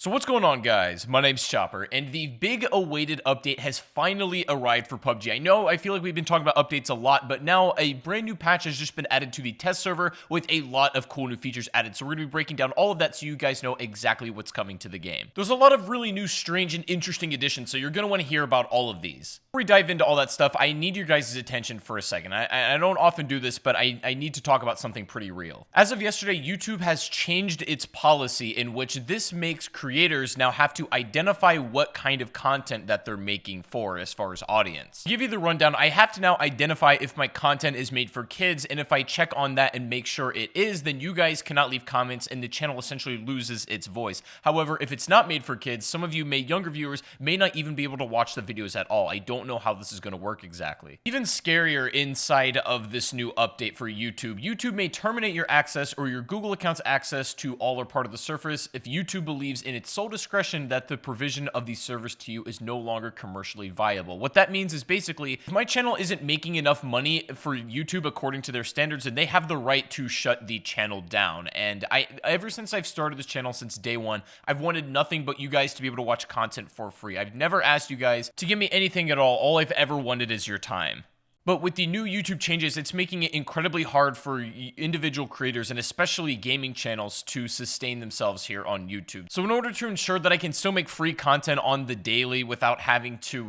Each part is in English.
So what's going on, guys? My name's Chopper, and the big awaited update has finally arrived for PUBG. I feel like we've been talking about updates a lot, but now a brand new patch has just been added to the test server with a lot of cool new features added. So we're going to be breaking down all of that so you guys know exactly what's coming to the game. There's a lot of really new, strange, and interesting additions, so you're going to want to hear about all of these. Before we dive into all that stuff, I need your guys' attention for a second. I don't often do this, but I need to talk about something pretty real. As of yesterday, YouTube has changed its policy in which this makes creators now have to identify what kind of content that they're making for as far as audience. To give you the rundown, I have to now identify if my content is made for kids, and if I check on that and make sure it is, then you guys cannot leave comments and the channel essentially loses its voice. However, if it's not made for kids, some of you younger viewers may not even be able to watch the videos at all. I don't know how this is going to work exactly. Even scarier inside of this new update for YouTube, YouTube may terminate your access or your Google account's access to all or part of the service if YouTube believes in its sole discretion that the provision of the service to you is no longer commercially viable. What that means is basically, if my channel isn't making enough money for YouTube according to their standards, then they have the right to shut the channel down. And ever since I've started this channel since day one, I've wanted nothing but you guys to be able to watch content for free. I've never asked you guys to give me anything at all. All I've ever wanted is your time. But with the new YouTube changes, it's making it incredibly hard for individual creators and especially gaming channels to sustain themselves here on YouTube. So in order to ensure that I can still make free content on the daily without having to,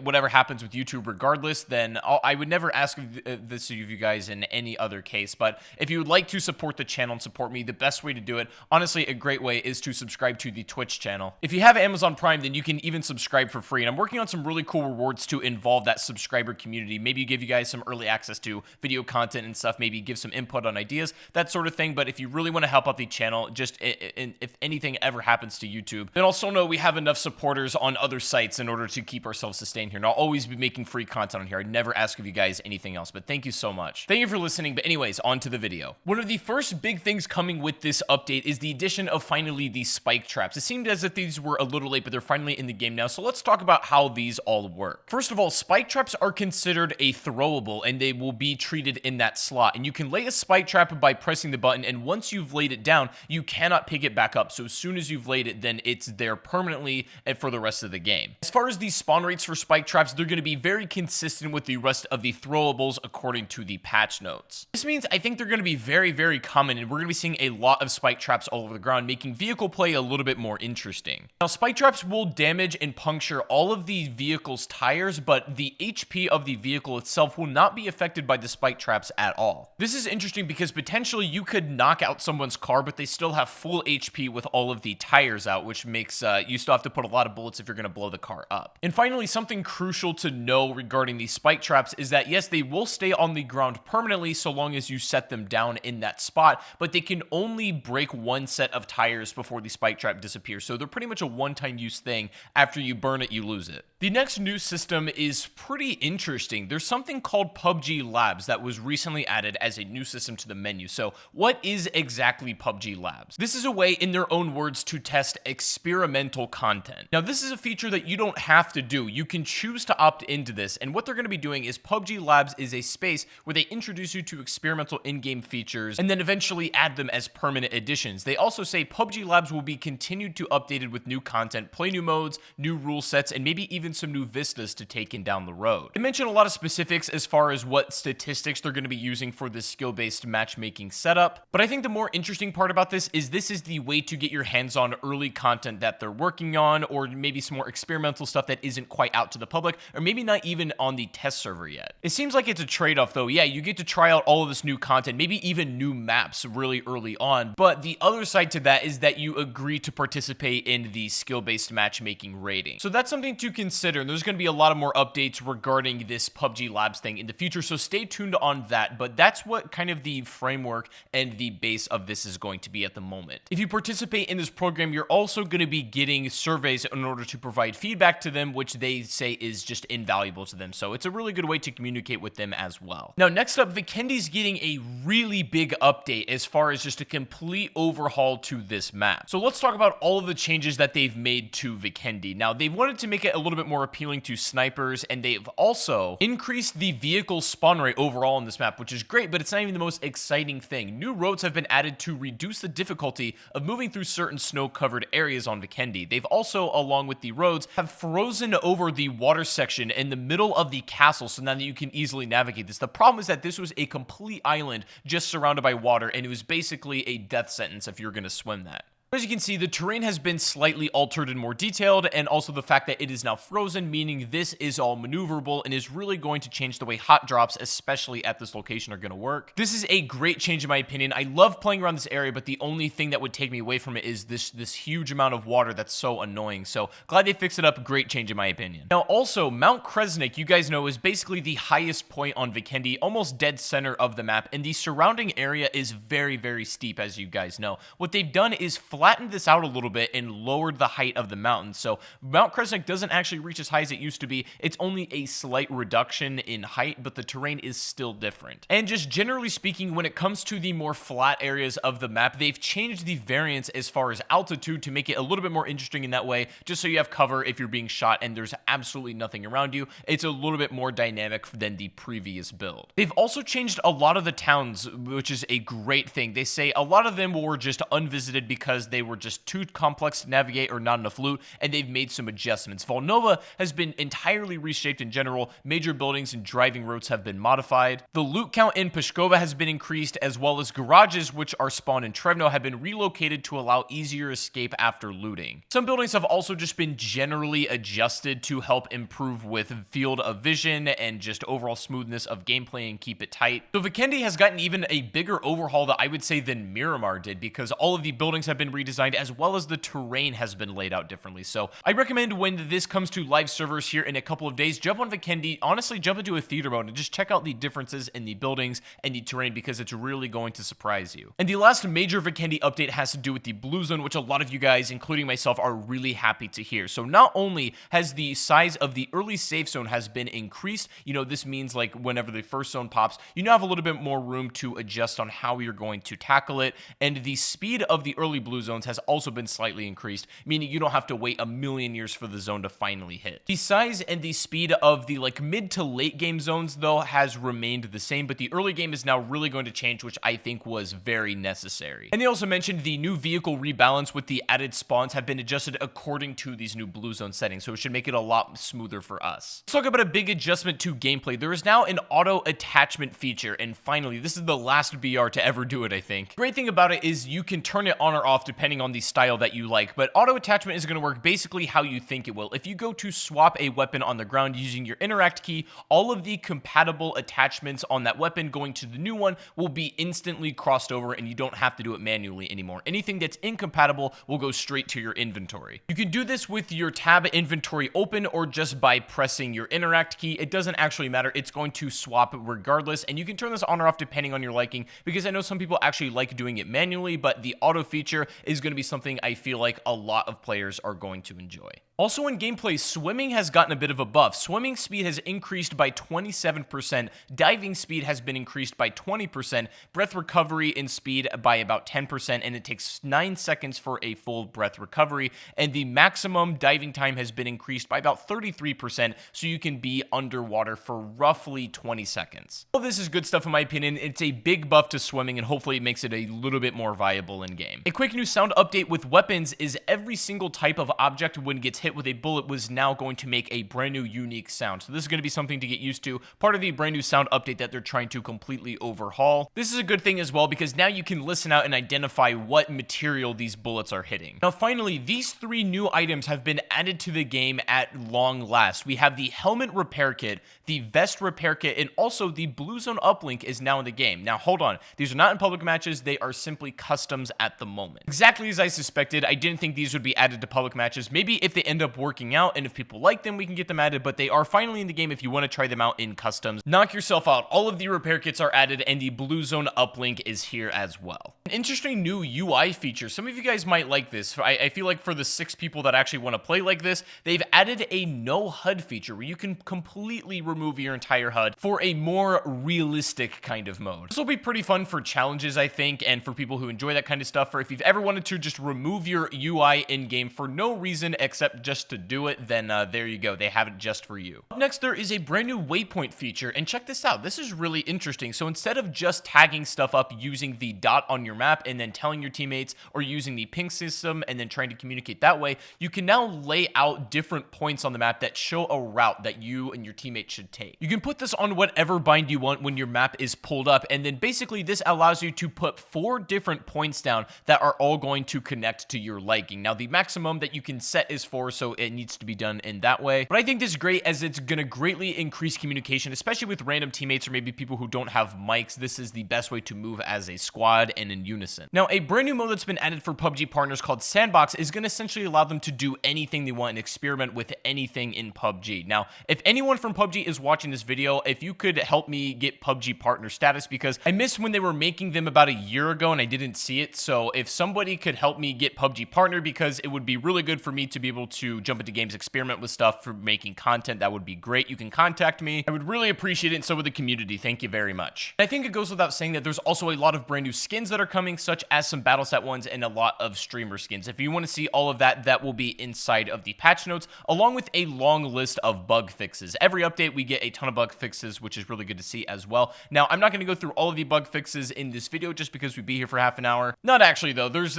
whatever happens with YouTube regardless, then I would never ask this of you guys in any other case. But if you would like to support the channel and support me, the best way to do it, honestly, a great way is to subscribe to the Twitch channel. If you have Amazon Prime, then you can even subscribe for free. And I'm working on some really cool rewards to involve that subscriber community. Maybe give you guys some early access to video content and stuff, maybe give some input on ideas, that sort of thing. But if you really want to help out the channel, just if anything ever happens to YouTube, then also know we have enough supporters on other sites in order to keep ourselves sustained here. And I'll always be making free content on here. I'd never ask of you guys anything else, but thank you so much. Thank you for listening. But anyways, on to the video. One of the first big things coming with this update is the addition of finally these spike traps. It seemed as if these were a little late, but they're finally in the game now. So let's talk about how these all work. First of all, spike traps are considered a throwable, and they will be treated in that slot. And you can lay a spike trap by pressing the button, and once you've laid it down, you cannot pick it back up. So as soon as you've laid it, then it's there permanently and for the rest of the game. As far as the spawn rates for spike traps, they're going to be very consistent with the rest of the throwables according to the patch notes. This means I think they're going to be very, very common, and we're going to be seeing a lot of spike traps all over the ground, making vehicle play a little bit more interesting. Now, spike traps will damage and puncture all of the vehicle's tires, but the HP of the vehicle itself will not be affected by the spike traps at all. This is interesting because potentially you could knock out someone's car, but they still have full HP with all of the tires out, which makes you still have to put a lot of bullets if you're going to blow the car up. And finally, something crucial to know regarding these spike traps is that yes, they will stay on the ground permanently so long as you set them down in that spot, but they can only break one set of tires before the spike trap disappears. So they're pretty much a one-time use thing. After you burn it, you lose it. The next new system is pretty interesting. There's something called PUBG Labs that was recently added as a new system to the menu. So what is exactly PUBG Labs? This is a way, in their own words, to test experimental content. Now, this is a feature that you don't have to do. You can choose to opt into this. And what they're going to be doing is PUBG Labs is a space where they introduce you to experimental in-game features and then eventually add them as permanent additions. They also say PUBG Labs will be continued to updated with new content, play new modes, new rule sets, and maybe even some new vistas to take in down the road. They mention a lot of specifics as far as what statistics they're going to be using for this skill-based matchmaking setup, but I think the more interesting part about this is the way to get your hands on early content that they're working on, or maybe some more experimental stuff that isn't quite out to the public, or maybe not even on the test server yet. It seems like it's a trade-off though. Yeah, you get to try out all of this new content, maybe even new maps really early on, but the other side to that is that you agree to participate in the skill-based matchmaking rating. So that's something to consider, and there's going to be a lot of more updates regarding this PUBG Labs thing in the future, so stay tuned on that. But that's what kind of the framework and the base of this is going to be at the moment. If you participate in this program, you're also going to be getting surveys in order to provide feedback to them, which they say is just invaluable to them. So it's a really good way to communicate with them as well. Now, next up, Vikendi's getting a really big update as far as just a complete overhaul to this map. So let's talk about all of the changes that they've made to Vikendi. Now, they've wanted to make it a little bit more appealing to snipers, and they've also increased increased the vehicle spawn rate overall on this map, which is great, but it's not even the most exciting thing. New roads have been added to reduce the difficulty of moving through certain snow-covered areas on Vikendi. They've also, along with the roads, have frozen over the water section in the middle of the castle, so now that you can easily navigate this. The problem is that this was a complete island just surrounded by water, and it was basically a death sentence if you're going to swim that. As you can see, the terrain has been slightly altered and more detailed, and also the fact that it is now frozen, meaning this is all maneuverable and is really going to change the way hot drops, especially at this location, are going to work. This is a great change in my opinion. I love playing around this area, but the only thing that would take me away from it is this huge amount of water that's so annoying. So glad they fixed it up. Great change in my opinion. Now also, Mount Kresnik, you guys know, is basically the highest point on Vikendi, almost dead center of the map, and the surrounding area is very, very steep, as you guys know. What they've done is flattened this out a little bit and lowered the height of the mountain. So Mount Kresnik doesn't actually reach as high as it used to be. It's only a slight reduction in height, but the terrain is still different. And just generally speaking, when it comes to the more flat areas of the map, they've changed the variance as far as altitude to make it a little bit more interesting in that way, just so you have cover if you're being shot and there's absolutely nothing around you. It's a little bit more dynamic than the previous build. They've also changed a lot of the towns, which is a great thing. They say a lot of them were just unvisited because they were just too complex to navigate or not enough loot, and they've made some adjustments. Volnova has been entirely reshaped in general. Major buildings and driving routes have been modified. The loot count in Peshkova has been increased, as well as garages, which are spawned in Trevno, have been relocated to allow easier escape after looting. Some buildings have also just been generally adjusted to help improve with field of vision and just overall smoothness of gameplay and keep it tight. So Vikendi has gotten even a bigger overhaul that I would say than Miramar did, because all of the buildings have been redesigned, as well as the terrain has been laid out differently. So I recommend when this comes to live servers here in a couple of days, jump on Vikendi, honestly jump into a theater mode and just check out the differences in the buildings and the terrain, because it's really going to surprise you. And the last major Vikendi update has to do with the blue zone, which a lot of you guys, including myself, are really happy to hear. So not only has the size of the early safe zone has been increased, you know, this means like whenever the first zone pops, you now have a little bit more room to adjust on how you're going to tackle it, and the speed of the early blue zones has also been slightly increased, meaning you don't have to wait a million years for the zone to finally hit. The size and the speed of the mid to late game zones though has remained the same, but the early game is now really going to change, which I think was very necessary. And they also mentioned the new vehicle rebalance with the added spawns have been adjusted according to these new blue zone settings, so it should make it a lot smoother for us. Let's talk about a big adjustment to gameplay. There is now an auto attachment feature, and finally, this is the last BR to ever do it, I think. Great thing about it is you can turn it on or off depending on the style that you like, but auto attachment is going to work basically how you think it will. If you go to swap a weapon on the ground using your interact key, all of the compatible attachments on that weapon going to the new one will be instantly crossed over, and you don't have to do it manually anymore. Anything that's incompatible will go straight to your inventory. You can do this with your tab inventory open or just by pressing your interact key. It doesn't actually matter. It's going to swap regardless, and you can turn this on or off depending on your liking, because I know some people actually like doing it manually, but the auto feature is going to be something I feel like a lot of players are going to enjoy. Also in gameplay, swimming has gotten a bit of a buff. Swimming speed has increased by 27%, diving speed has been increased by 20%, breath recovery in speed by about 10%, and it takes 9 seconds for a full breath recovery, and the maximum diving time has been increased by about 33%, so you can be underwater for roughly 20 seconds. All this is good stuff in my opinion. It's a big buff to swimming, and hopefully it makes it a little bit more viable in game. A quick new sound update with weapons is every single type of object when it gets hit with a bullet was now going to make a brand new unique sound. So this is going to be something to get used to, part of the brand new sound update that they're trying to completely overhaul. This is a good thing as well, because now you can listen out and identify what material these bullets are hitting. Now finally, these 3 new items have been added to the game at long last. We have the helmet repair kit, the vest repair kit, and also the blue zone uplink is now in the game. Now hold on, these are not in public matches, they are simply customs at the moment. Exactly as I suspected, I didn't think these would be added to public matches. Maybe if they end up working out and if people like them, we can get them added, but they are finally in the game if you want to try them out in customs. Knock yourself out. All of the repair kits are added, and the blue zone uplink is here as well. An interesting new UI feature. Some of you guys might like this. I feel like for the 6 people that actually want to play like this, they've added a no HUD feature where you can completely remove your entire HUD for a more realistic kind of mode. This will be pretty fun for challenges, I think, and for people who enjoy that kind of stuff, or if you've ever wanted to just remove your UI in-game for no reason except just to do it, then there you go. They have it just for you. Up next, there is a brand new waypoint feature, and check this out. This is really interesting. So instead of just tagging stuff up using the dot on your map and then telling your teammates, or using the ping system and then trying to communicate that way, you can now lay out different points on the map that show a route that you and your teammates should take. You can put this on whatever bind you want when your map is pulled up, and then basically this allows you to put 4 different points down that are all going to connect to your liking. Now, the maximum that you can set is 4, so it needs to be done in that way. But I think this is great, as it's going to greatly increase communication, especially with random teammates or maybe people who don't have mics. This is the best way to move as a squad and in unison. Now, a brand new mode that's been added for PUBG partners called Sandbox is going to essentially allow them to do anything they want and experiment with anything in PUBG. Now, if anyone from PUBG is watching this video, if you could help me get PUBG partner status, because I missed when they were making them about a year ago and I didn't see it. So if somebody could help me get PUBG partner, because it would be really good for me to be able to jump into games, experiment with stuff for making content, that would be great. You can contact me. I would really appreciate it, and so would the community. Thank you very much. I think it goes without saying that there's also a lot of brand new skins that are coming, such as some Battlestat ones and a lot of streamer skins. If you want to see all of that, that will be inside of the patch notes, along with a long list of bug fixes. Every update, we get a ton of bug fixes, which is really good to see as well. Now, I'm not going to go through all of the bug fixes in this video just because we'd be here for half an hour. Not actually, though. There's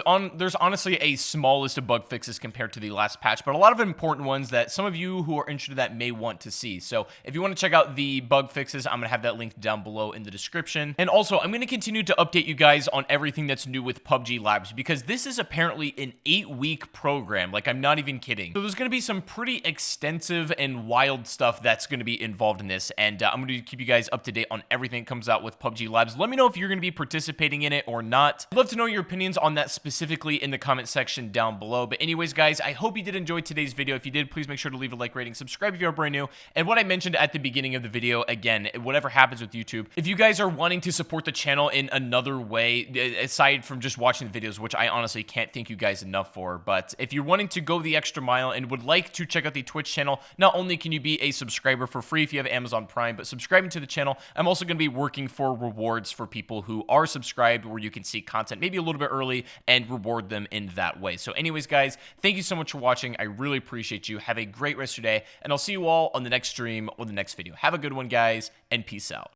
honestly a small list of bug fixes compared to the last patch, but a lot of important ones that some of you who are interested in that may want to see. So if you want to check out the bug fixes, I'm going to have that linked down below in the description. And also, I'm going to continue to update you guys on everything that's new with PUBG Labs, because this is apparently an 8-week program. Like, I'm not even kidding. So there's going to be some pretty extensive and wild stuff that's going to be involved in this, and I'm going to keep you guys up to date on everything that comes out with PUBG Labs. Let me know if you're going to be participating in it or not. I'd love to know your opinions on that specifically in the comment section down below. But anyways, guys, I hope you did enjoy today's video. If you did, please make sure to leave a like, rating, subscribe if you are brand new. And what I mentioned at the beginning of the video, again, whatever happens with YouTube, if you guys are wanting to support the channel in another way, aside from just watching the videos, which I honestly can't thank you guys enough for, but if you're wanting to go the extra mile and would like to check out the Twitch channel, not only can you be a subscriber for free if you have Amazon Prime, but subscribing to the channel, I'm also going to be working for rewards for people who are subscribed, where you can see content maybe a little bit early and reward them in that way. So anyways, guys, thank you so much for watching. I really appreciate you. Have a great rest of your day, and I'll see you all on the next stream or the next video. Have a good one, guys, and peace out.